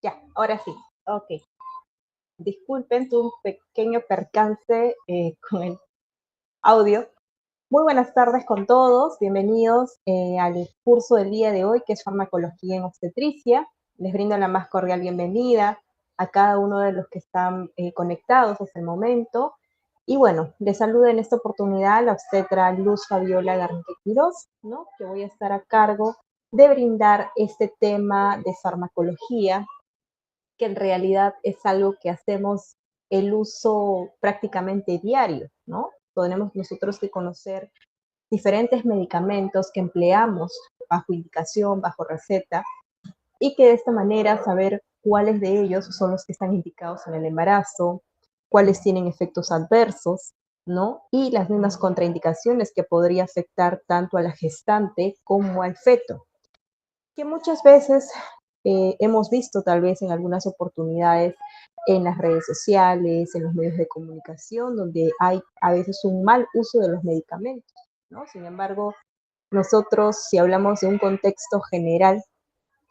Ya, ahora sí. Ok. Disculpen, tuve un pequeño percance con el audio. Muy buenas tardes con todos. Bienvenidos al curso del día de hoy, que es Farmacología en Obstetricia. Les brindo la más cordial bienvenida a cada uno de los que están conectados hasta el momento. Y bueno, les saludo en esta oportunidad la obstetra Luz Fabiola Garnique Quirós, ¿no? Que voy a estar a cargo de brindar este tema de farmacología, que en realidad es algo que hacemos el uso prácticamente diario, ¿no? Tenemos nosotros que conocer diferentes medicamentos que empleamos bajo indicación, bajo receta, y que de esta manera saber cuáles de ellos son los que están indicados en el embarazo, cuáles tienen efectos adversos, ¿no? Y las mismas contraindicaciones que podría afectar tanto a la gestante como al feto, que muchas veces hemos visto tal vez en algunas oportunidades en las redes sociales, en los medios de comunicación, donde hay a veces un mal uso de los medicamentos, ¿no? Sin embargo, nosotros, si hablamos de un contexto general,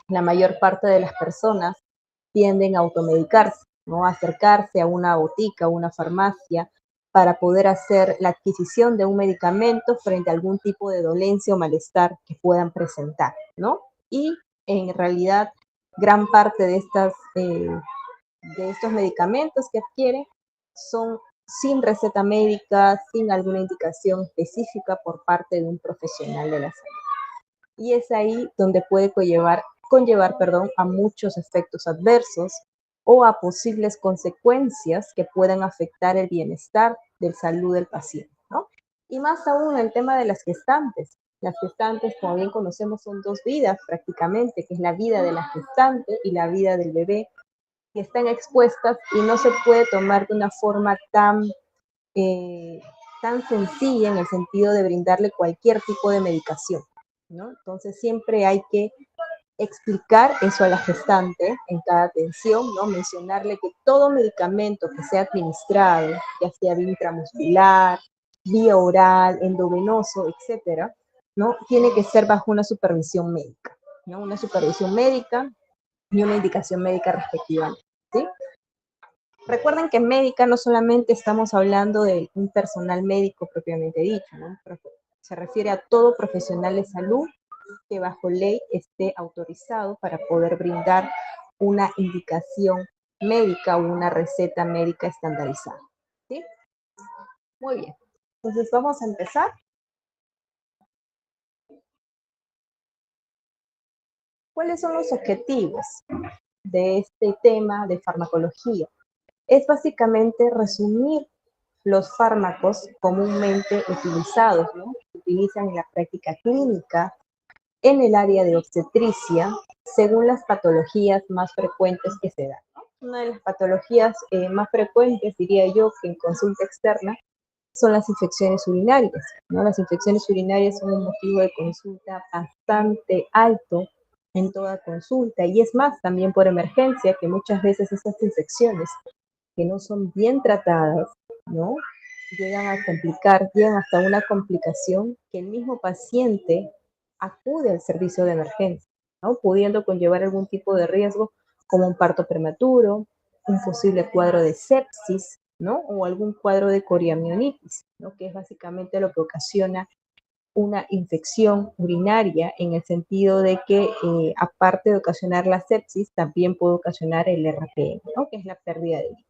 la mayor parte de las personas tienden a automedicarse, ¿no? A acercarse a una botica, a una farmacia, para poder hacer la adquisición de un medicamento frente a algún tipo de dolencia o malestar que puedan presentar, ¿no? Y en realidad, gran parte de estos medicamentos que adquieren son sin receta médica, sin alguna indicación específica por parte de un profesional de la salud. Y es ahí donde puede conllevar a muchos efectos adversos o a posibles consecuencias que puedan afectar el bienestar de salud del paciente, ¿no? Y más aún el tema de las gestantes. Las gestantes, como bien conocemos, son dos vidas prácticamente, que es la vida de la gestante y la vida del bebé, que están expuestas y no se puede tomar de una forma eh, tan sencilla en el sentido de brindarle cualquier tipo de medicación, ¿no? Entonces siempre hay que explicar eso a la gestante en cada atención, ¿no? Mencionarle que todo medicamento que sea administrado, ya sea vía intramuscular, vía oral, endovenoso, etcétera, ¿no? Tiene que ser bajo una supervisión médica, ¿no? Una supervisión médica y una indicación médica respectivamente, ¿sí? Recuerden que en médica no solamente estamos hablando de un personal médico propiamente dicho, ¿no? Se refiere a todo profesional de salud que bajo ley esté autorizado para poder brindar una indicación médica o una receta médica estandarizada, ¿sí? Muy bien. Entonces vamos a empezar. ¿Cuáles son los objetivos de este tema de farmacología? Es básicamente resumir los fármacos comúnmente utilizados, ¿no? Se utilizan en la práctica clínica, en el área de obstetricia, según las patologías más frecuentes que se dan, ¿no? Una de las patologías más frecuentes, diría yo, que en consulta externa, son las infecciones urinarias, ¿no? Las infecciones urinarias son un motivo de consulta bastante alto en toda consulta, y es más, también por emergencia, que muchas veces estas infecciones que no son bien tratadas, ¿no? Llegan a complicar, llegan hasta una complicación que el mismo paciente acude al servicio de emergencia, ¿no? Pudiendo conllevar algún tipo de riesgo como un parto prematuro, un posible cuadro de sepsis, ¿no? O algún cuadro de coriamionitis, ¿no? Que es básicamente lo que ocasiona una infección urinaria, en el sentido de que aparte de ocasionar la sepsis, también puede ocasionar el RPM, ¿no? Que es la pérdida de líquido.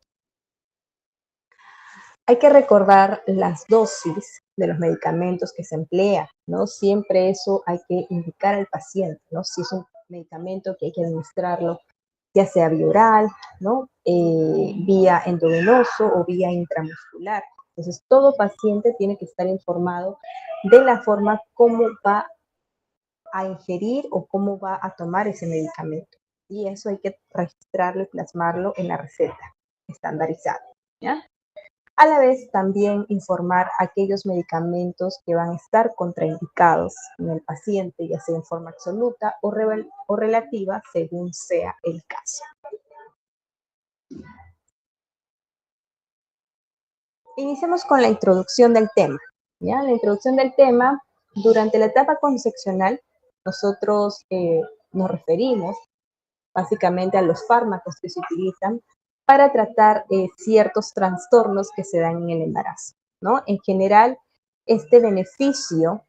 Hay que recordar las dosis de los medicamentos que se emplea, ¿no? Siempre eso hay que indicar al paciente, ¿no? Si es un medicamento que hay que administrarlo, ya sea vía oral, ¿no? Vía endovenoso o vía intramuscular. Entonces, todo paciente tiene que estar informado de la forma como va a ingerir o cómo va a tomar ese medicamento. Y eso hay que registrarlo y plasmarlo en la receta estandarizada, ¿ya? A la vez, también informar aquellos medicamentos que van a estar contraindicados en el paciente, ya sea en forma absoluta o relativa, según sea el caso. Iniciamos con la introducción del tema, ¿ya? La introducción del tema, durante la etapa concepcional, nosotros nos referimos básicamente a los fármacos que se utilizan para tratar ciertos trastornos que se dan en el embarazo, ¿no? En general, este beneficio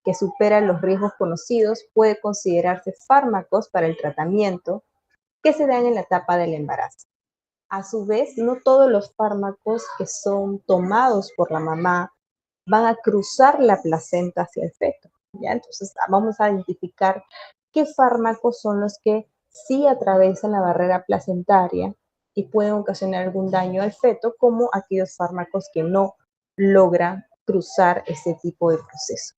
que supera los riesgos conocidos puede considerarse fármacos para el tratamiento que se dan en la etapa del embarazo. A su vez, no todos los fármacos que son tomados por la mamá van a cruzar la placenta hacia el feto, ¿ya? Entonces, vamos a identificar qué fármacos son los que sí atraviesan la barrera placentaria y pueden ocasionar algún daño al feto, como aquellos fármacos que no logran cruzar ese tipo de proceso.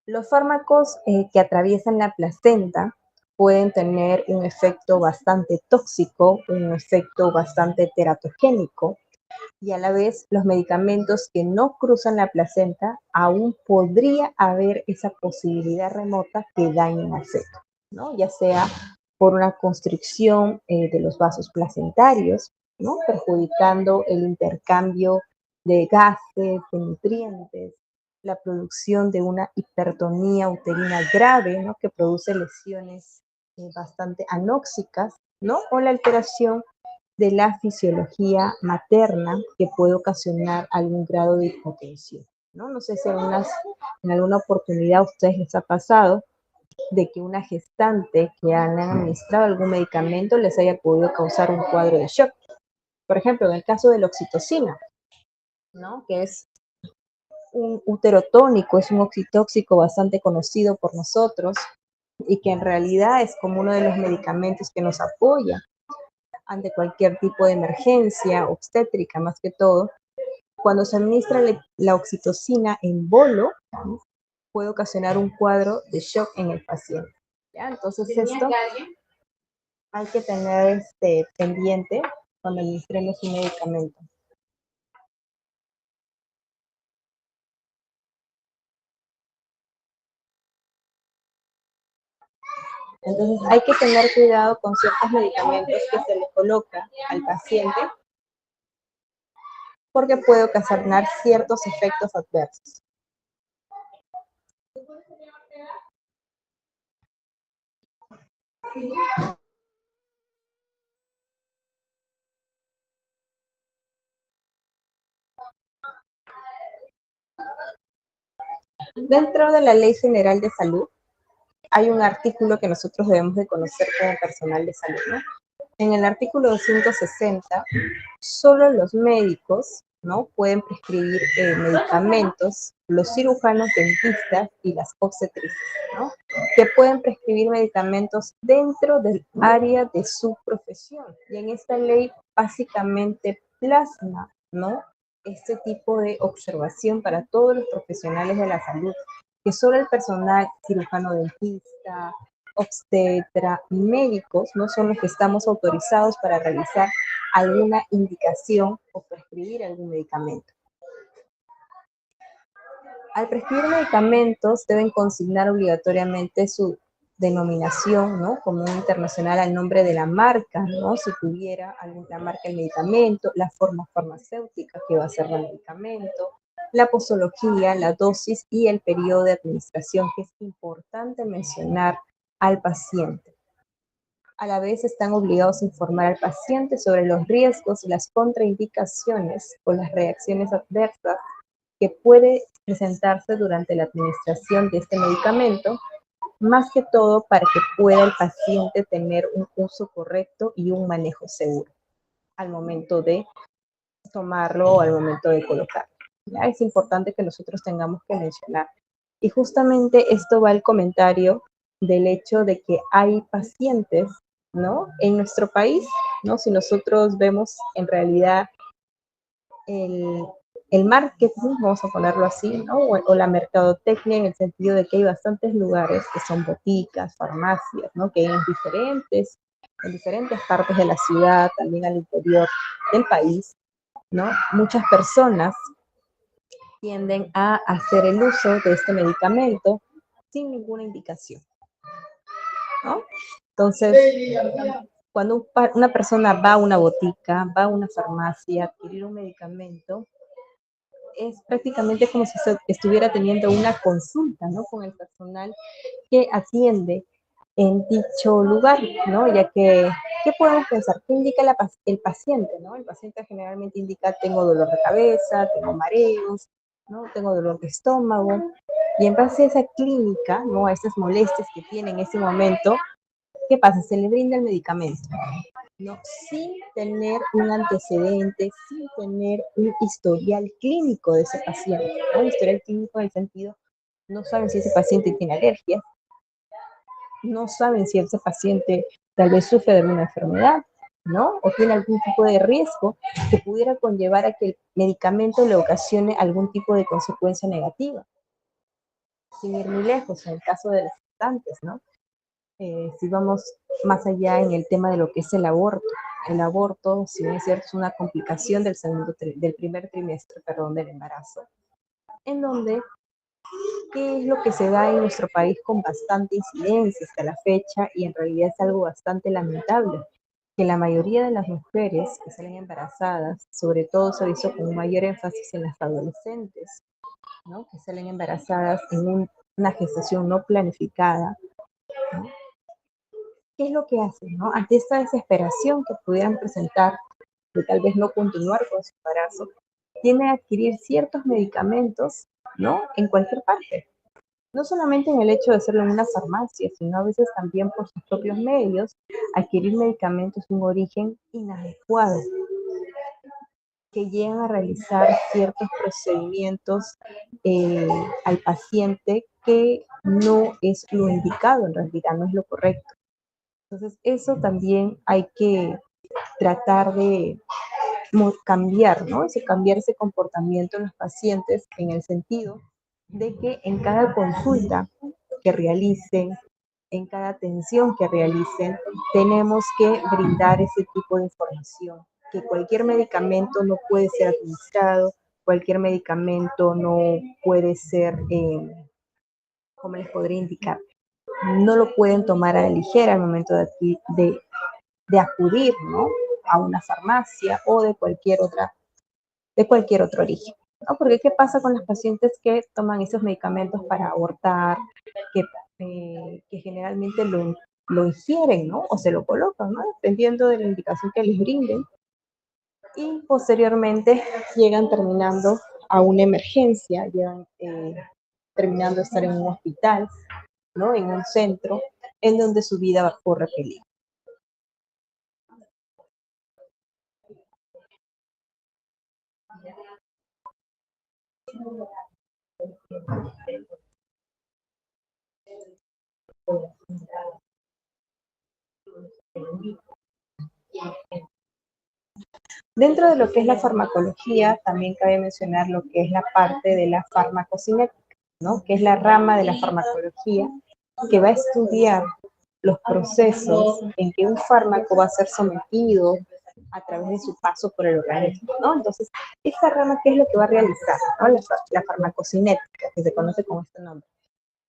Los fármacos que atraviesan la placenta pueden tener un efecto bastante tóxico, un efecto bastante teratogénico, y a la vez los medicamentos que no cruzan la placenta, aún podría haber esa posibilidad remota que dañen al feto, ¿no? Ya sea por una constricción de los vasos placentarios, ¿no? Perjudicando el intercambio de gases, de nutrientes, la producción de una hipertonía uterina grave, ¿no? Que produce lesiones bastante anóxicas, ¿no? O la alteración de la fisiología materna que puede ocasionar algún grado de hipotensión, ¿no? No sé si en alguna oportunidad a ustedes les ha pasado de que una gestante que han administrado algún medicamento les haya podido causar un cuadro de shock. Por ejemplo, en el caso de la oxitocina, ¿no? Que es un uterotónico, es un oxitóxico bastante conocido por nosotros y que en realidad es como uno de los medicamentos que nos apoya ante cualquier tipo de emergencia obstétrica, más que todo. Cuando se administra la oxitocina en bolo, puede ocasionar un cuadro de shock en el paciente, ¿ya? Entonces esto hay que tener pendiente cuando administremos un medicamento. Entonces hay que tener cuidado con ciertos medicamentos que se le coloca al paciente porque puede ocasionar ciertos efectos adversos. Dentro de la Ley General de Salud hay un artículo que nosotros debemos de conocer como personal de salud, ¿no? En el artículo 260, solo los médicos, ¿no? Pueden prescribir medicamentos, los cirujanos dentistas y las obstetrices, ¿no? Que pueden prescribir medicamentos dentro del área de su profesión. Y en esta ley básicamente plasma, ¿no? Este tipo de observación para todos los profesionales de la salud, que solo el personal cirujano dentista, obstetra, médicos, no son los que estamos autorizados para realizar alguna indicación o prescribir algún medicamento. Al prescribir medicamentos deben consignar obligatoriamente su denominación, ¿no? Común internacional al nombre de la marca, ¿no? Si tuviera alguna marca el medicamento, la forma farmacéutica que va a ser el medicamento, la posología, la dosis y el periodo de administración, que es importante mencionar al paciente. A la vez están obligados a informar al paciente sobre los riesgos y las contraindicaciones o las reacciones adversas que puede presentarse durante la administración de este medicamento, más que todo para que pueda el paciente tener un uso correcto y un manejo seguro al momento de tomarlo o al momento de colocarlo. ¿Ya? Es importante que nosotros tengamos que mencionar. Y justamente esto va al comentario del hecho de que hay pacientes, ¿no? En nuestro país, ¿no? Si nosotros vemos en realidad el, el marketing, vamos a ponerlo así, ¿no? O la mercadotecnia en el sentido de que hay bastantes lugares que son boticas, farmacias, ¿no? Que hay en diferentes partes de la ciudad, también al interior del país, ¿no? Muchas personas tienden a hacer el uso de este medicamento sin ninguna indicación, ¿no? Entonces, cuando una persona va a una botica, va a una farmacia a adquirir un medicamento, es prácticamente como si estuviera teniendo una consulta, ¿no? Con el personal que atiende en dicho lugar, ¿no? Ya que, ¿qué podemos pensar? ¿Qué indica el paciente, ¿no? El paciente generalmente indica, tengo dolor de cabeza, tengo mareos, ¿no? Tengo dolor de estómago, y en base a esa clínica, ¿no? A esas molestias que tiene en ese momento, ¿qué pasa? Se le brinda el medicamento, ¿no? Sin tener un antecedente, sin tener un historial clínico de ese paciente, ¿no? Un historial clínico en el sentido, no saben si ese paciente tiene alergias, no saben si ese paciente tal vez sufre de alguna enfermedad, ¿no? O tiene algún tipo de riesgo que pudiera conllevar a que el medicamento le ocasione algún tipo de consecuencia negativa. Sin ir muy lejos, en el caso de las gestantes, ¿no? Si vamos más allá en el tema de lo que es el aborto, si bien es cierto, es una complicación del primer trimestre, perdón, del embarazo, en donde qué es lo que se da en nuestro país con bastante incidencia hasta la fecha, y en realidad es algo bastante lamentable, que la mayoría de las mujeres que salen embarazadas, sobre todo se ha visto con un mayor énfasis en las adolescentes, ¿no? Que salen embarazadas en una gestación no planificada, ¿no? ¿Qué es lo que hacen, no? Ante esta desesperación que pudieran presentar de tal vez no continuar con su embarazo, tienen que adquirir ciertos medicamentos, ¿no? En cualquier parte. No solamente en el hecho de hacerlo en una farmacia, sino a veces también por sus propios medios, adquirir medicamentos de un origen inadecuado, que llegan a realizar ciertos procedimientos eh, al paciente que no es lo indicado, en realidad no es lo correcto. Entonces, eso también hay que tratar de cambiar, ¿no? Cambiar ese comportamiento en los pacientes en el sentido de que en cada consulta que realicen, en cada atención que realicen, tenemos que brindar ese tipo de información, que cualquier medicamento no puede ser administrado, cualquier medicamento no puede ser, ¿cómo les podría indicar? No lo pueden tomar a la ligera al momento de acudir, ¿no? A una farmacia o de cualquier otro origen, ¿no? Porque ¿qué pasa con los pacientes que toman esos medicamentos para abortar, que, que generalmente lo ingieren, ¿no? O se lo colocan, ¿no? Dependiendo de la indicación que les brinden, y posteriormente llegan terminando a una emergencia, llegan terminando de estar en un hospital, ¿no? En un centro en donde su vida corre peligro. Dentro de lo que es la farmacología, también cabe mencionar lo que es la parte de la farmacocinética, ¿no? Que es la rama de la farmacología que va a estudiar los procesos en que un fármaco va a ser sometido a través de su paso por el organismo, ¿no? Entonces, esta rama, ¿qué es lo que va a realizar? ¿No? La farmacocinética, que se conoce con este nombre.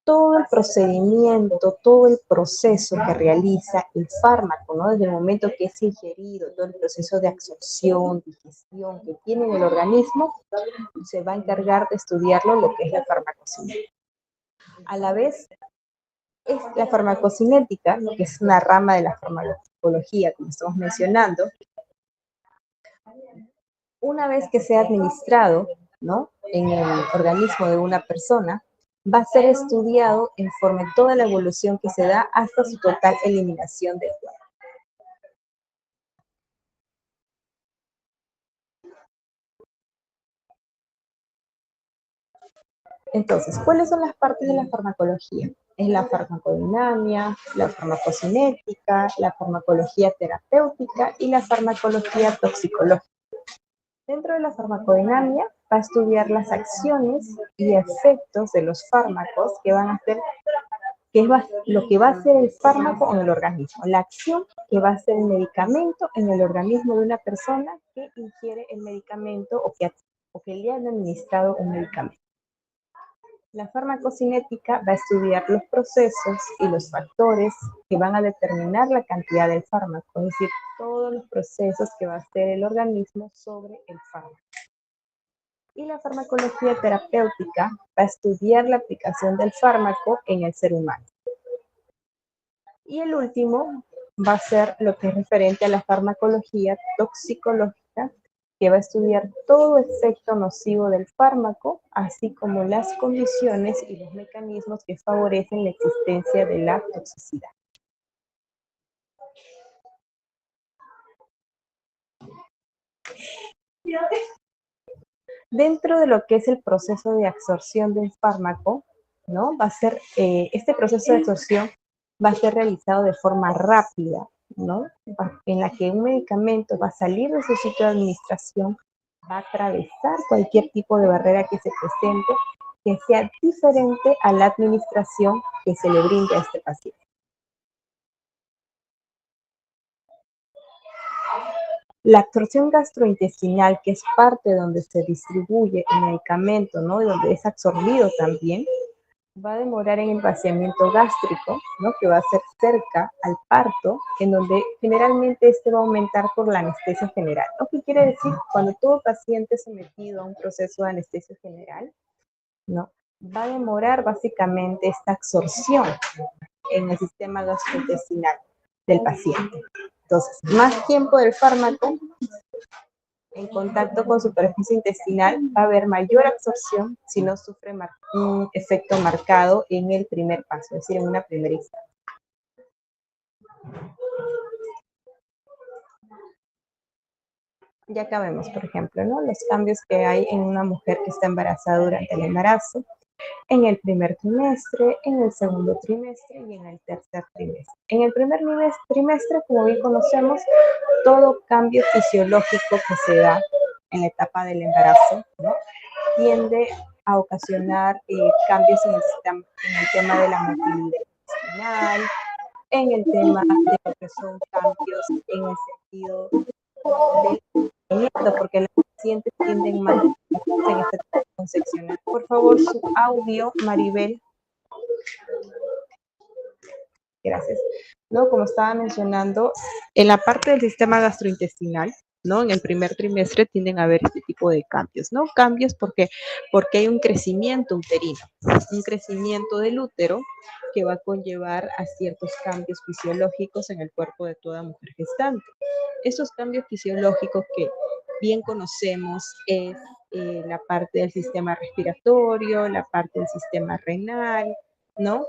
Todo el procedimiento, todo el proceso que realiza el fármaco, ¿no? Desde el momento que es ingerido, todo el proceso de absorción, digestión que tiene en el organismo, se va a encargar de estudiarlo lo que es la farmacocinética. A la vez, es la farmacocinética, que es una rama de la farmacología, como estamos mencionando, una vez que sea administrado, ¿no? En el organismo de una persona, va a ser estudiado en forma de toda la evolución que se da hasta su total eliminación del cuerpo. Entonces, ¿cuáles son las partes de la farmacología? Es la farmacodinamia, la farmacocinética, la farmacología terapéutica y la farmacología toxicológica. Dentro de la farmacodinamia va a estudiar las acciones y efectos de los fármacos que van a hacer, que es lo que va a hacer el fármaco en el organismo, la acción que va a hacer el medicamento en el organismo de una persona que ingiere el medicamento o que le han administrado un medicamento. La farmacocinética va a estudiar los procesos y los factores que van a determinar la cantidad del fármaco, es decir, todos los procesos que va a hacer el organismo sobre el fármaco. Y la farmacología terapéutica va a estudiar la aplicación del fármaco en el ser humano. Y el último va a ser lo que es referente a la farmacología toxicológica, que va a estudiar todo efecto nocivo del fármaco, así como las condiciones y los mecanismos que favorecen la existencia de la toxicidad. Dentro de lo que es el proceso de absorción del fármaco, ¿no? Va a ser, este proceso de absorción va a ser realizado de forma rápida, ¿no? En la que un medicamento va a salir de su sitio de administración, va a atravesar cualquier tipo de barrera que se presente, que sea diferente a la administración que se le brinde a este paciente. La absorción gastrointestinal, que es parte donde se distribuye el medicamento, ¿no? Y donde es absorbido también, va a demorar en el vaciamiento gástrico, ¿no? Que va a ser cerca al parto, en donde generalmente este va a aumentar por la anestesia general, ¿no? ¿Qué quiere decir? Cuando todo paciente es sometido a un proceso de anestesia general, ¿no? Va a demorar básicamente esta absorción en el sistema gastrointestinal del paciente. Entonces, más tiempo del fármaco en contacto con superficie intestinal, va a haber mayor absorción si no sufre un efecto marcado en el primer paso, es decir, en una primera instancia. Ya acá vemos, por ejemplo, ¿no? Los cambios que hay en una mujer que está embarazada durante el embarazo, en el primer trimestre, en el segundo trimestre y en el tercer trimestre. En el primer trimestre, como bien conocemos, todo cambio fisiológico que se da en la etapa del embarazo, ¿no? Tiende a ocasionar cambios en el tema de la motilidad intestinal, en el tema de lo que son cambios en el sentido del movimiento, porque las pacientes tienden más en esta etapa concepcional. Por favor, su audio, Maribel. Gracias. ¿No? Como estaba mencionando, en la parte del sistema gastrointestinal, ¿no? En el primer trimestre tienden a haber este tipo de cambios, ¿no? Cambios porque hay un crecimiento uterino, un crecimiento del útero que va a conllevar a ciertos cambios fisiológicos en el cuerpo de toda mujer gestante. Esos cambios fisiológicos que bien conocemos es la parte del sistema respiratorio, la parte del sistema renal, ¿no?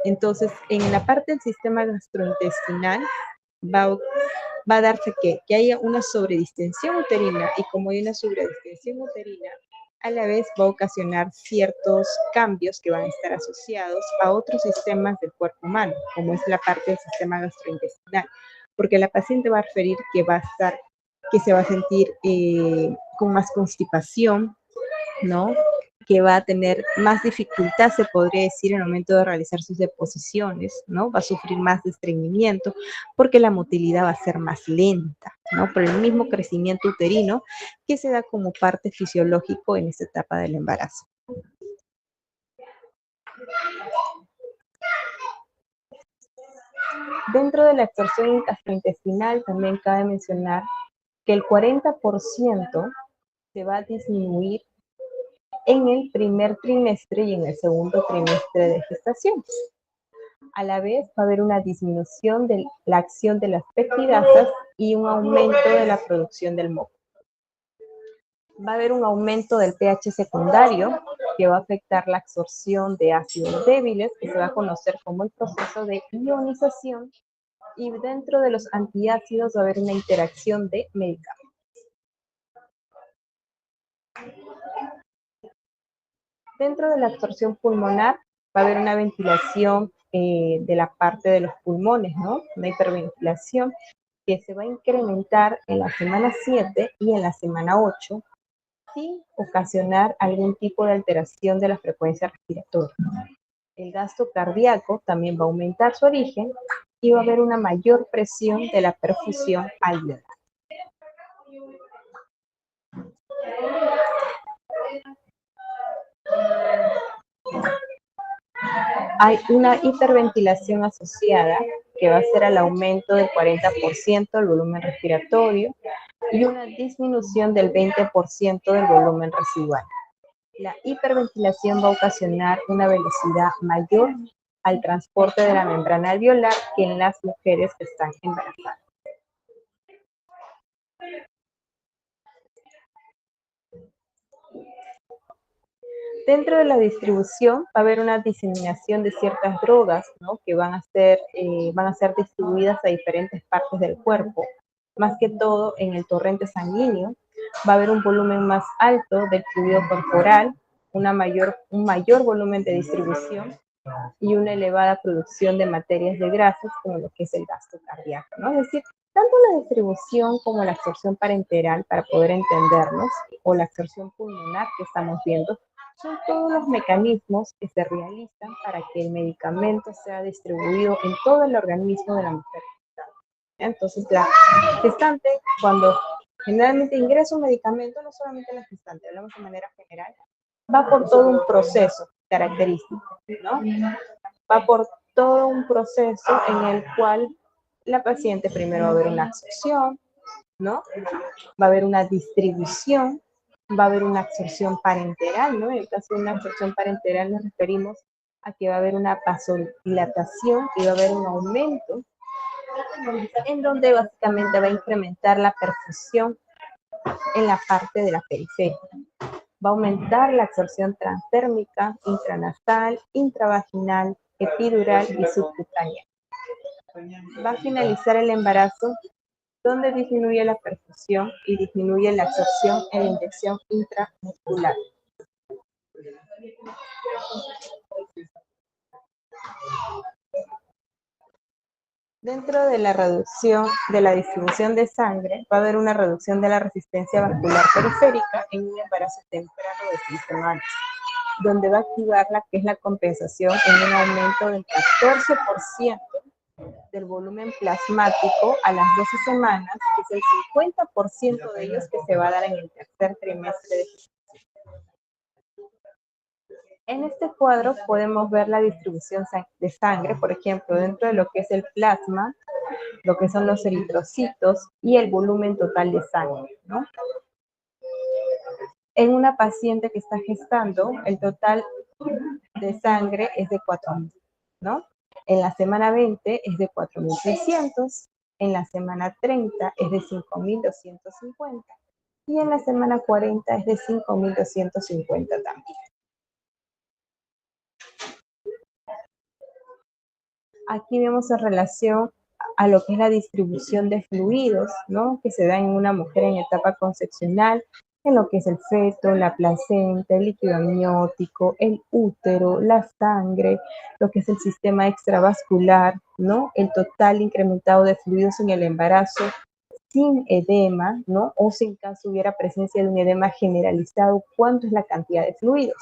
Entonces, en la parte del sistema gastrointestinal va a darse que haya una sobredistensión uterina, y como hay una sobredistensión uterina, a la vez va a ocasionar ciertos cambios que van a estar asociados a otros sistemas del cuerpo humano, como es la parte del sistema gastrointestinal, porque la paciente va a referir que se va a sentir con más constipación, ¿no? Que va a tener más dificultad, se podría decir, en el momento de realizar sus deposiciones, ¿no? Va a sufrir más de estreñimiento porque la motilidad va a ser más lenta, ¿no? Por el mismo crecimiento uterino que se da como parte fisiológico en esta etapa del embarazo. Dentro de la absorción gastrointestinal también cabe mencionar que el 40% se va a disminuir en el primer trimestre y en el segundo trimestre de gestación. A la vez va a haber una disminución de la acción de las peptidasas y un aumento de la producción del moco. Va a haber un aumento del pH secundario que va a afectar la absorción de ácidos débiles, que se va a conocer como el proceso de ionización, y dentro de los antiácidos va a haber una interacción de medicamentos. Dentro de la absorción pulmonar va a haber una ventilación de la parte de los pulmones, ¿no? Una hiperventilación que se va a incrementar en la semana 7 y en la semana 8 sin ocasionar algún tipo de alteración de la frecuencia respiratoria. El gasto cardíaco también va a aumentar su origen y va a haber una mayor presión de la perfusión alveolar. Hay una hiperventilación asociada que va a ser al aumento del 40% del volumen respiratorio y una disminución del 20% del volumen residual. La hiperventilación va a ocasionar una velocidad mayor al transporte de la membrana alveolar que en las mujeres que están embarazadas. Dentro de la distribución va a haber una diseminación de ciertas drogas, ¿no? Que van a ser distribuidas a diferentes partes del cuerpo, más que todo en el torrente sanguíneo. Va a haber un volumen más alto del fluido corporal, un mayor volumen de distribución y una elevada producción de materias de grasas, como lo que es el gasto cardíaco, ¿no? Es decir, tanto la distribución como la absorción parenteral, para poder entendernos, o la absorción pulmonar que estamos viendo, son todos los mecanismos que se realizan para que el medicamento sea distribuido en todo el organismo de la mujer. Entonces, la gestante, cuando generalmente ingresa un medicamento, no solamente la gestante, hablamos de manera general, va por todo un proceso característico, ¿no? Va por todo un proceso en el cual la paciente primero va a haber una absorción, ¿no? Va a haber una distribución, va a haber una absorción parenteral, ¿no? En el caso de una absorción parenteral nos referimos a que va a haber una vasodilatación y va a haber un aumento en donde básicamente va a incrementar la perfusión en la parte de la periferia. Va a aumentar la absorción transdérmica, intranasal, intravaginal, epidural y subcutánea. Va a finalizar el embarazo donde disminuye la perfusión y disminuye la absorción en la inyección intramuscular. Dentro de la reducción de la distribución de sangre, va a haber una reducción de la resistencia vascular periférica en un embarazo temprano de 6 semanas, donde va a activar la que es la compensación en un aumento del 14% del volumen plasmático a las 12 semanas, que es el 50% de ellos que se va a dar en el tercer trimestre de gestación. En este cuadro podemos ver la distribución de sangre, por ejemplo, dentro de lo que es el plasma, lo que son los eritrocitos y el volumen total de sangre, ¿no? En una paciente que está gestando, el total de sangre es de 4.000, ¿no? En la semana 20 es de 4.600, en la semana 30 es de 5.250 y en la semana 40 es de 5.250 también. Aquí vemos en relación a lo que es la distribución de fluidos, ¿no? Que se da en una mujer en etapa concepcional, en lo que es el feto, la placenta, el líquido amniótico, el útero, la sangre, lo que es el sistema extravascular, ¿no? El total incrementado de fluidos en el embarazo sin edema, ¿no? O si en caso hubiera presencia de un edema generalizado, ¿cuánto es la cantidad de fluidos?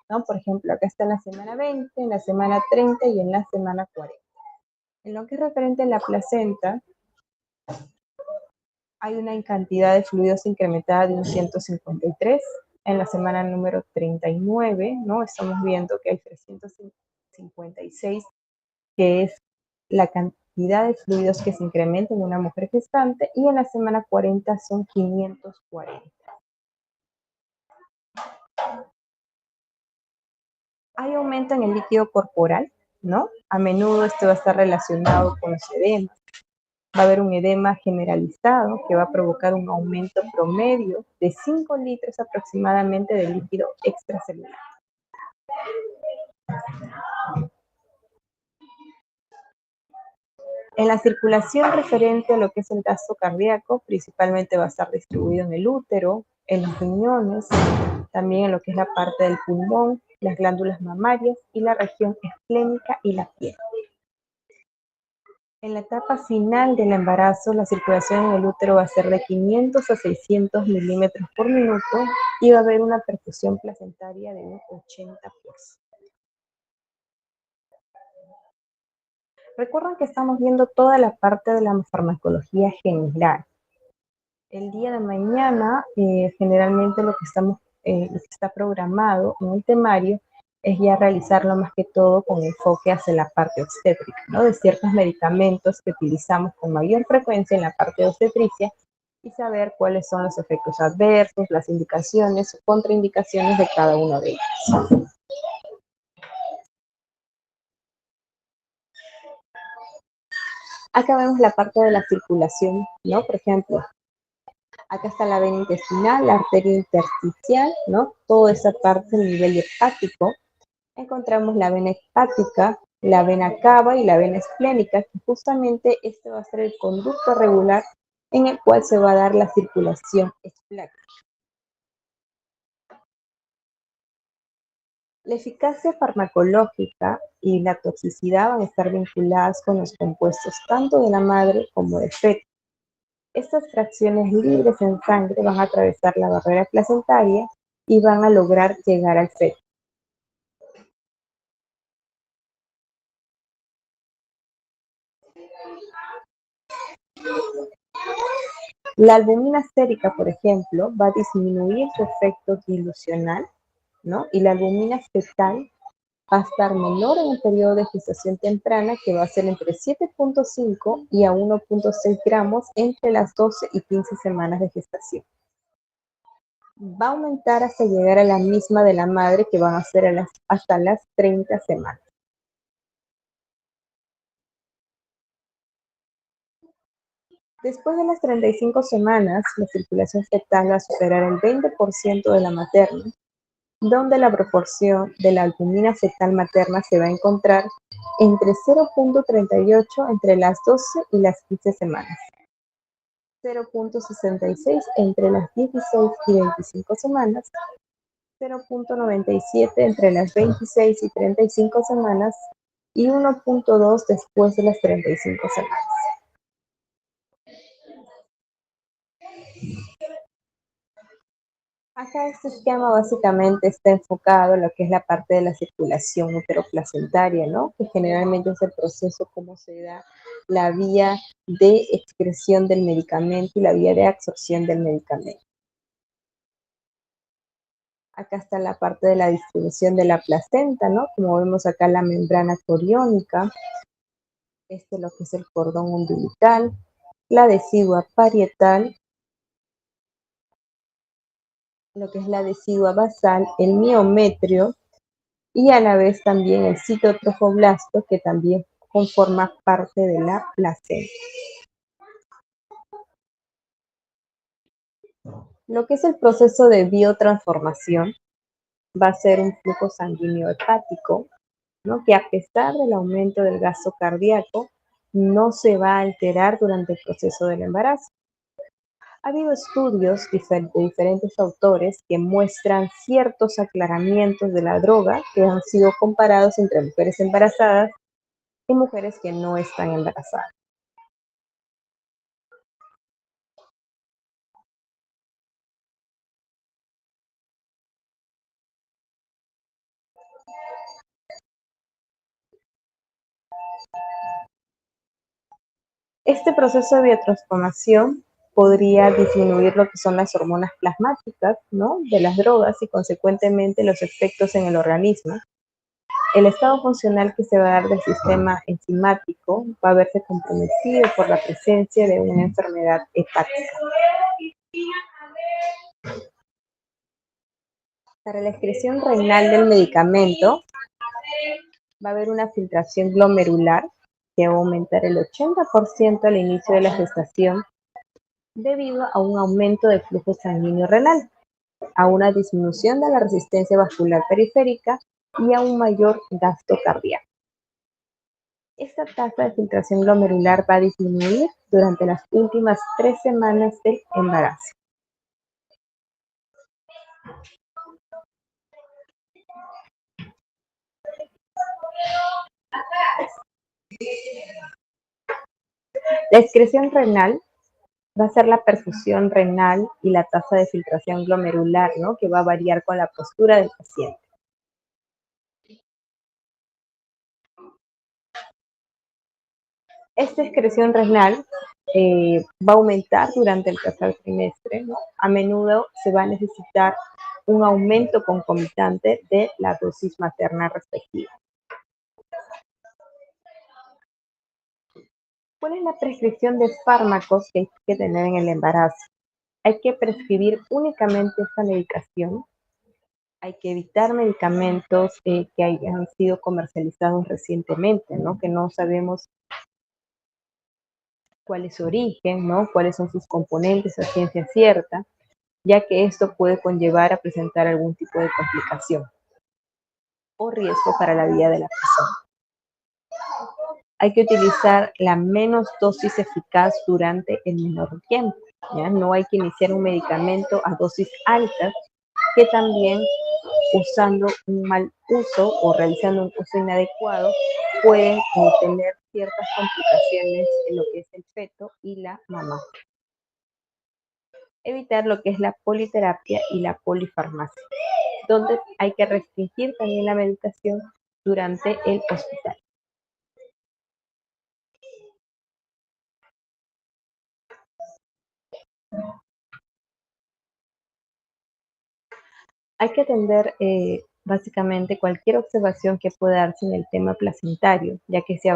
¿No? Por ejemplo, acá está en la semana 20, en la semana 30 y en la semana 40. En lo que es referente a la placenta, hay una cantidad de fluidos incrementada de un 153. En la semana número 39, ¿no? Estamos viendo que hay 356, que es la cantidad de fluidos que se incrementa en una mujer gestante, y en la semana 40 son 540. Hay aumento en el líquido corporal, ¿no? A menudo esto va a estar relacionado con los edemas. Va a haber un edema generalizado que va a provocar un aumento promedio de 5 litros aproximadamente de líquido extracelular. En la circulación referente a lo que es el gasto cardíaco, principalmente va a estar distribuido en el útero, en los riñones, también en lo que es la parte del pulmón, las glándulas mamarias y la región esplénica y la piel. En la etapa final del embarazo, la circulación en el útero va a ser de 500 a 600 milímetros por minuto y va a haber una perfusión placentaria de un 80%. Recuerden que estamos viendo toda la parte de la farmacología general. El día de mañana, generalmente lo que está programado en el temario es ya realizarlo más que todo con enfoque hacia la parte obstétrica, ¿no? De ciertos medicamentos que utilizamos con mayor frecuencia en la parte de obstetricia y saber cuáles son los efectos adversos, las indicaciones o contraindicaciones de cada uno de ellos. Acá vemos la parte de la circulación, ¿no? Por ejemplo, acá está la vena intestinal, la arteria intersticial, ¿no? Toda esa parte a nivel hepático. Encontramos la vena hepática, la vena cava y la vena esplénica, que justamente este va a ser el conducto regular en el cual se va a dar la circulación esplénica. La eficacia farmacológica y la toxicidad van a estar vinculadas con los compuestos tanto de la madre como del feto. Estas fracciones libres en sangre van a atravesar la barrera placentaria y van a lograr llegar al feto. La albúmina sérica, por ejemplo, va a disminuir su efecto dilucional, ¿no? Y la albúmina fetal va a estar menor en el periodo de gestación temprana, que va a ser entre 7,5 y a 1,6 gramos entre las 12 y 15 semanas de gestación. Va a aumentar hasta llegar a la misma de la madre, que van a ser hasta las 30 semanas. Después de las 35 semanas, la circulación fetal va a superar el 20% de la materna, donde la proporción de la albúmina fetal materna se va a encontrar entre 0,38 entre las 12 y las 15 semanas, 0,66 entre las 16 y 25 semanas, 0,97 entre las 26 y 35 semanas y 1,2 después de las 35 semanas. Acá este esquema básicamente está enfocado en lo que es la parte de la circulación uteroplacentaria, ¿no? Que generalmente es el proceso cómo se da la vía de excreción del medicamento y la vía de absorción del medicamento. Acá está la parte de la distribución de la placenta, ¿no? Como vemos acá la membrana coriónica, este es lo que es el cordón umbilical, la decidua parietal, lo que es la decidua basal, el miometrio, y a la vez también el citotrofoblasto, que también conforma parte de la placenta. Lo que es el proceso de biotransformación va a ser un flujo sanguíneo hepático, ¿no? Que a pesar del aumento del gasto cardíaco, no se va a alterar durante el proceso del embarazo. Ha habido estudios de diferentes autores que muestran ciertos aclaramientos de la droga que han sido comparados entre mujeres embarazadas y mujeres que no están embarazadas. Este proceso de biotransformación podría disminuir lo que son las hormonas plasmáticas, ¿no? De las drogas y consecuentemente los efectos en el organismo. El estado funcional que se va a dar del sistema enzimático va a verse comprometido por la presencia de una enfermedad hepática. Para la excreción renal del medicamento va a haber una filtración glomerular que va a aumentar el 80% al inicio de la gestación debido a un aumento del flujo sanguíneo renal, a una disminución de la resistencia vascular periférica y a un mayor gasto cardíaco. Esta tasa de filtración glomerular va a disminuir durante las últimas 3 semanas del embarazo. La excreción renal va a ser la perfusión renal y la tasa de filtración glomerular, ¿no? Que va a variar con la postura del paciente. Esta excreción renal va a aumentar durante el tercer trimestre, ¿no? A menudo se va a necesitar un aumento concomitante de la dosis materna respectiva. ¿Cuál es la prescripción de fármacos que hay que tener en el embarazo? Hay que prescribir únicamente esta medicación. Hay que evitar medicamentos que hayan sido comercializados recientemente, ¿no? Que no sabemos cuál es su origen, ¿no? Cuáles son sus componentes a ciencia cierta, ya que esto puede conllevar a presentar algún tipo de complicación o riesgo para la vida de la persona. Hay que utilizar la menos dosis eficaz durante el menor tiempo, ¿ya? No hay que iniciar un medicamento a dosis altas que también usando un mal uso o realizando un uso inadecuado pueden tener ciertas complicaciones en lo que es el feto y la mamá. Evitar lo que es la politerapia y la polifarmacia, donde hay que restringir también la medicación durante el hospital. Hay que atender básicamente cualquier observación que pueda darse en el tema placentario, ya que si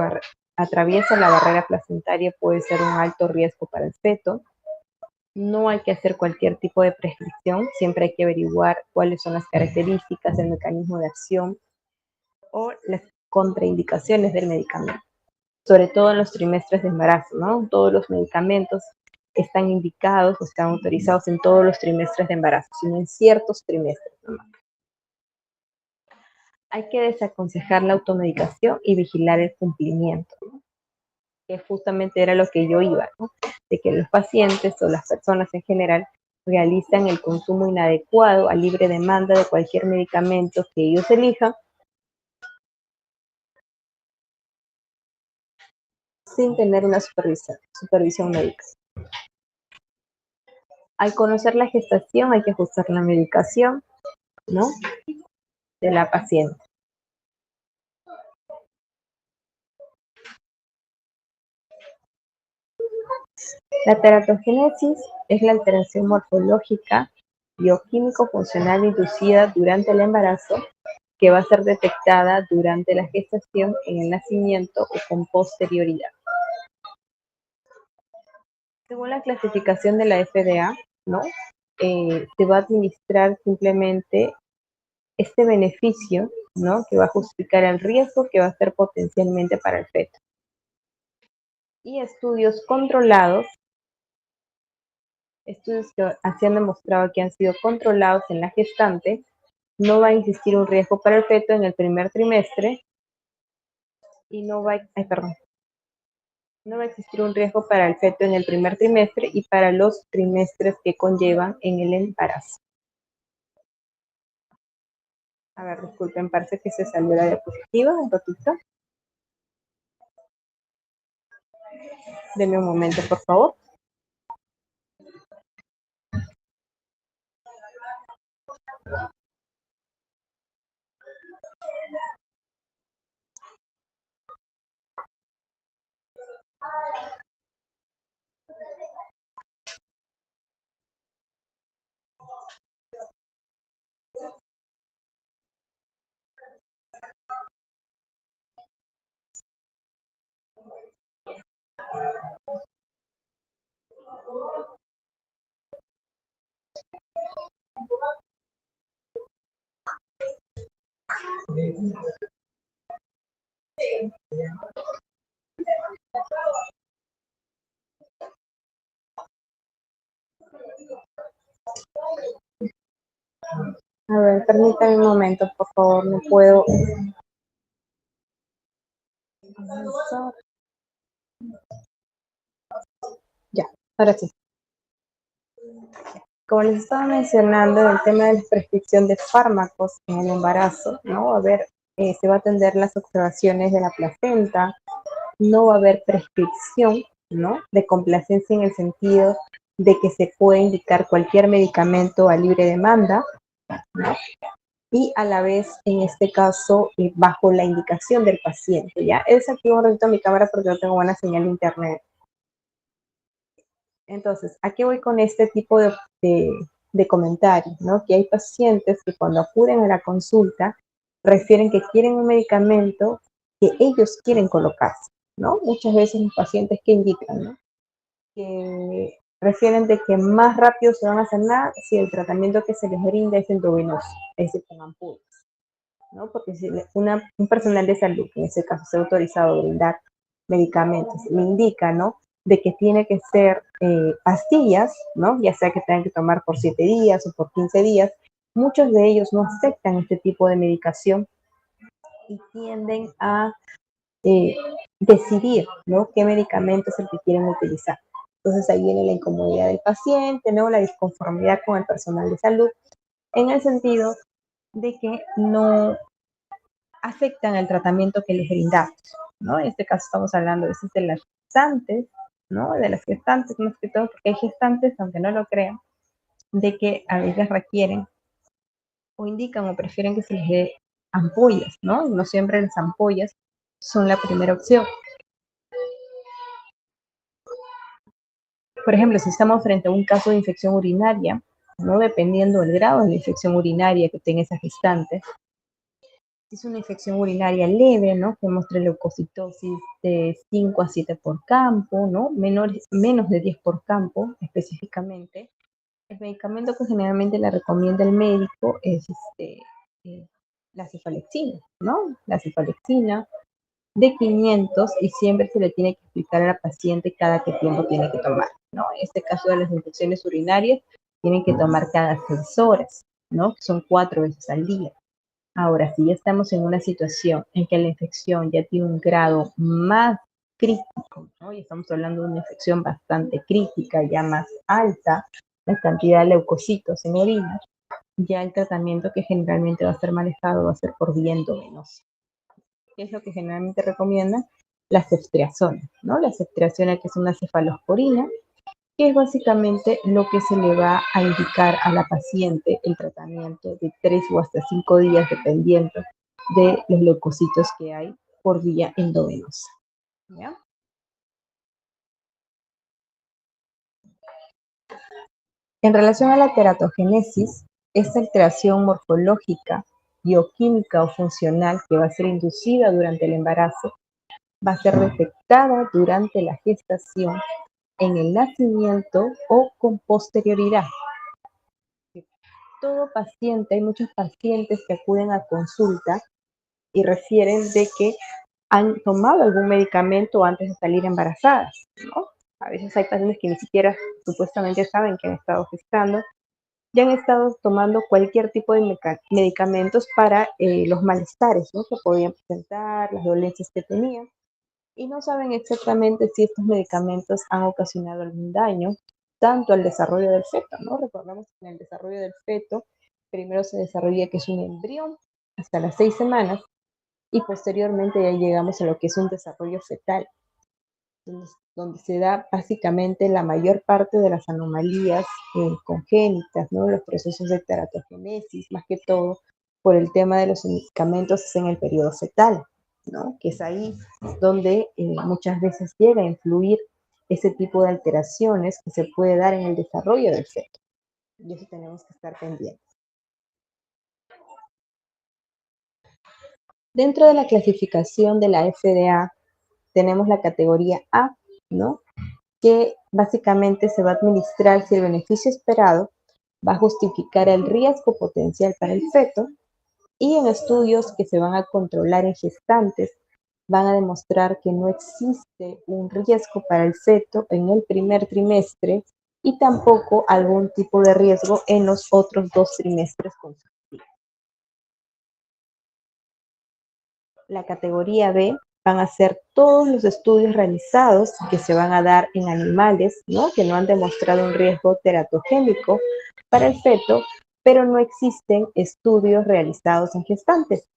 atraviesa la barrera placentaria puede ser un alto riesgo para el feto. No hay que hacer cualquier tipo de prescripción, siempre hay que averiguar cuáles son las características, el mecanismo de acción o las contraindicaciones del medicamento, sobre todo en los trimestres de embarazo, ¿no? Todos los medicamentos están indicados o están autorizados en todos los trimestres de embarazo, sino en ciertos trimestres nomás. Hay que desaconsejar la automedicación y vigilar el cumplimiento, ¿no? Que justamente era lo que yo iba, ¿no? De que los pacientes o las personas en general realizan el consumo inadecuado a libre demanda de cualquier medicamento que ellos elijan sin tener una supervisión médica. Al conocer la gestación hay que ajustar la medicación, ¿no? De la paciente. La teratogénesis es la alteración morfológica, bioquímico-funcional inducida durante el embarazo que va a ser detectada durante la gestación, en el nacimiento o con posterioridad. Según la clasificación de la FDA, ¿no? Se va a administrar simplemente este beneficio, ¿no? Que va a justificar el riesgo que va a ser potencialmente para el feto. Y estudios que así han demostrado que han sido controlados en la gestante, no va a existir un riesgo para el feto en el primer trimestre y no va a existir un riesgo para el feto en el primer trimestre y para los trimestres que conllevan en el embarazo. A ver, disculpen, parece que se salió la diapositiva un poquito. Denme un momento, por favor. A ver, permítame un momento, por favor, no puedo avanzar. Ya, ahora sí. Como les estaba mencionando, el tema de la prescripción de fármacos en el embarazo, ¿no? A ver, se va a atender las observaciones de la placenta, no va a haber prescripción, ¿no? De complacencia en el sentido de que se puede indicar cualquier medicamento a libre demanda, ¿no? Y a la vez, en este caso, bajo la indicación del paciente, ¿ya? Es aquí un ratito mi cámara porque no tengo buena señal de internet. Entonces, ¿a qué voy con este tipo de comentarios, ¿no? Que hay pacientes que cuando acuden a la consulta refieren que quieren un medicamento que ellos quieren colocarse, ¿no? Muchas veces los pacientes que indican, ¿no? Que refieren de que más rápido se van a sanar si el tratamiento que se les brinda es endovenoso, es decir, con ampollas, ¿no? Porque si un personal de salud, que en ese caso se ha autorizado a brindar medicamentos, le indica, ¿no? de que tiene que ser pastillas, ¿no? Ya sea que tengan que tomar por 7 días o por 15 días, muchos de ellos no aceptan este tipo de medicación y tienden a eh, decidir, ¿no? qué medicamento es el que quieren utilizar. Entonces ahí viene la incomodidad del paciente, ¿no? La disconformidad con el personal de salud, en el sentido de que no afectan el tratamiento que les brindamos, ¿no? En este caso estamos hablando de las gestantes, ¿no? De las gestantes más que todo, porque hay gestantes, aunque no lo crean, de que a veces requieren o indican o prefieren que se les dé ampollas, ¿no? No siempre las ampollas son la primera opción. Por ejemplo, si estamos frente a un caso de infección urinaria, ¿no? Dependiendo del grado de la infección urinaria que tenga esa gestante, si es una infección urinaria leve, ¿no? Que muestre leucocitosis de 5 a 7 por campo, ¿no? Menos de 10 por campo específicamente. El medicamento que generalmente le recomienda el médico es eh, la cefalexina, ¿no? La cefalexina de 500 y siempre se le tiene que explicar a la paciente cada qué tiempo tiene que tomar, ¿no? En este caso de las infecciones urinarias, tienen que tomar cada 6 horas, ¿no? Que son 4 veces al día. Ahora, si ya estamos en una situación en que la infección ya tiene un grado más crítico, ¿no? Y estamos hablando de una infección bastante crítica, ya más alta, la cantidad de leucocitos en orina, ya el tratamiento que generalmente va a ser manejado va a ser por vía endovenosa. ¿Qué es lo que generalmente recomiendan? La ceftriaxona, ¿no? La ceftriaxona, que es una cefalosporina, que es básicamente lo que se le va a indicar a la paciente el tratamiento de 3 o hasta 5 días, dependiendo de los leucocitos que hay por vía endovenosa. ¿Ya? En relación a la teratogénesis, esta alteración morfológica, bioquímica o funcional que va a ser inducida durante el embarazo va a ser detectada durante la gestación, en el nacimiento o con posterioridad. Todo paciente, hay muchos pacientes que acuden a consulta y refieren de que han tomado algún medicamento antes de salir embarazadas, ¿no? A veces hay pacientes que ni siquiera supuestamente saben que han estado gestando y han estado tomando cualquier tipo de medicamentos para los malestares, ¿no? que podían presentar, las dolencias que tenían, y no saben exactamente si estos medicamentos han ocasionado algún daño, tanto al desarrollo del feto, ¿no? Recordemos que en el desarrollo del feto, primero se desarrolla que es un embrión hasta las 6 semanas, y posteriormente ya llegamos a lo que es un desarrollo fetal, donde se da básicamente la mayor parte de las anomalías congénitas, ¿no? Los procesos de teratogénesis, más que todo por el tema de los medicamentos es en el periodo fetal, ¿no? Que es ahí donde muchas veces llega a influir ese tipo de alteraciones que se puede dar en el desarrollo del feto. Y eso tenemos que estar pendientes. Dentro de la clasificación de la FDA tenemos la categoría A, ¿no? Que básicamente se va a administrar si el beneficio esperado va a justificar el riesgo potencial para el feto, y en estudios que se van a controlar en gestantes van a demostrar que no existe un riesgo para el feto en el primer trimestre y tampoco algún tipo de riesgo en los otros 2 trimestres consecutivos. La categoría B van a ser todos los estudios realizados que se van a dar en animales, ¿no? que no han demostrado un riesgo teratogénico para el feto, pero no existen estudios realizados en gestantes.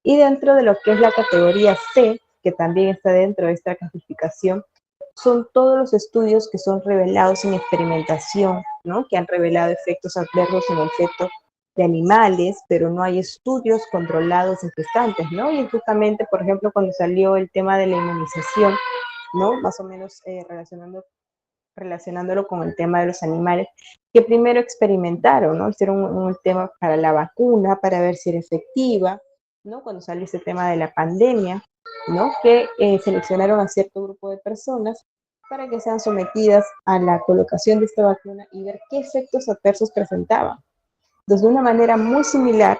Y dentro de lo que es la categoría C, que también está dentro de esta clasificación, son todos los estudios que son revelados en experimentación, ¿no? que han revelado efectos adversos en el feto de animales, pero no hay estudios controlados en gestantes, ¿no? Y justamente, por ejemplo, cuando salió el tema de la inmunización, ¿no? Más o menos relacionándolo con el tema de los animales, que primero experimentaron, ¿no? Hicieron un tema para la vacuna, para ver si era efectiva, ¿no? Cuando salió ese tema de la pandemia, ¿no? Que seleccionaron a cierto grupo de personas para que sean sometidas a la colocación de esta vacuna y ver qué efectos adversos presentaban. Entonces, de una manera muy similar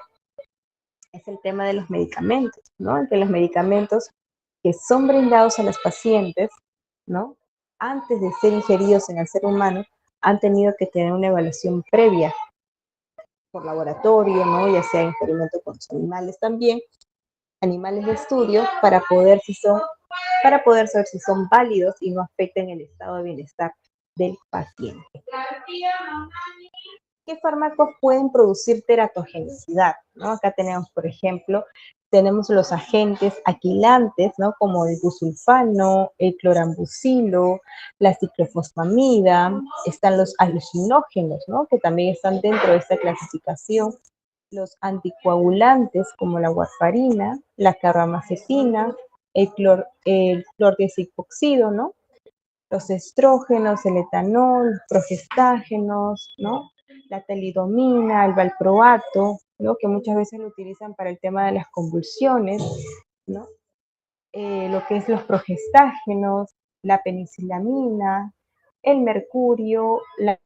es el tema de los medicamentos, ¿no? Que los medicamentos que son brindados a los pacientes, ¿no? Antes de ser ingeridos en el ser humano, han tenido que tener una evaluación previa por laboratorio, ¿no? Ya sea en experimento con los animales también, animales de estudio, para poder saber si son válidos y no afecten el estado de bienestar del paciente. ¿Qué fármacos pueden producir teratogenicidad? ¿No? Acá tenemos, por ejemplo, tenemos los agentes aquilantes, ¿no? Como el busulfano, el clorambucilo, la ciclofosfamida, están los alucinógenos, ¿no? Que también están dentro de esta clasificación, los anticoagulantes como la warfarina, la carbamazepina, el clordiazepoxido, ¿no? Los estrógenos, el etanol, los progestágenos, ¿no? La talidomina, el valproato, ¿no? Que muchas veces lo utilizan para el tema de las convulsiones, ¿no? Lo que es los progestágenos, la penicilamina, el mercurio, la